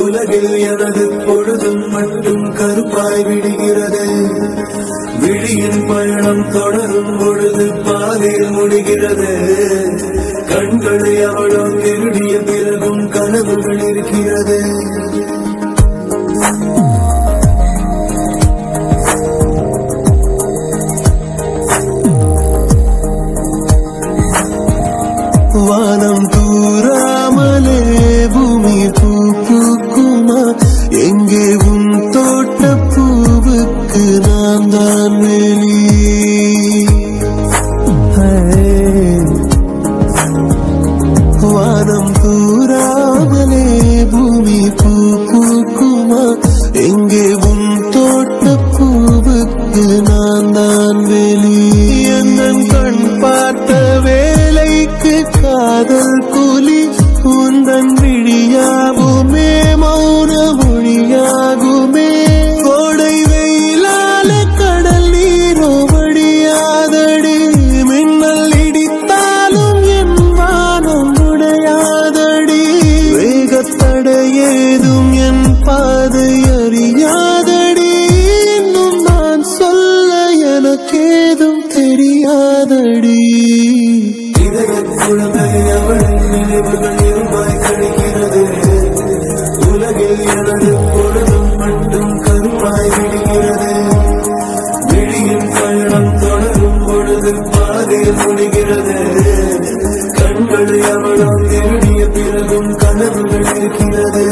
உலகில் எனது பொழுதும் மட்டும் கருப்பாய் விடுகிறது. விழியின் பயணம் தொடரும் பொழுது பாதையில் முடிகிறது. கண்களை அவளோ திருடிய பிறகும் கனவுகள் இருக்கிறது. வானம் தூராமலே பூமி பூ பூக்குமா? எங்கே உன் தோட்ட பூவுக்கு நான் தான் வெளி. வானம் தூராமலே பூமி பூ பூக்குமா? எங்கே உன் தோட்ட பூவுக்கு நான் தான் வெளி. என் கண் பார்த்த வேலைக்கு காதல் கூலி உந்தன் விழியாகுமே, மௌன மொழியாகுமே. கோடை வெயிலால கடல் நீரோ வடியாதடி. மின்னல் இடித்தாலும் என் வானம் உடையாதடி. வேகத்தடையேதும் என் பாதை அறியாதடி. இன்னும் நான் சொல்ல எனக்கேதும் தெரியாதடி. குழந்தை அவளின் நினைவுகள் இருமாய் கழிக்கிறது. உலகில் எனது பொழுதும் மட்டும் கருப்பாய் விடுகிறது. விழியின் பயணம் தொடரும் பொழுது பாதையில் முடிகிறது. கண்களை அவளோ திருடிய பிறகும் கனவுகள் இருக்கிறது.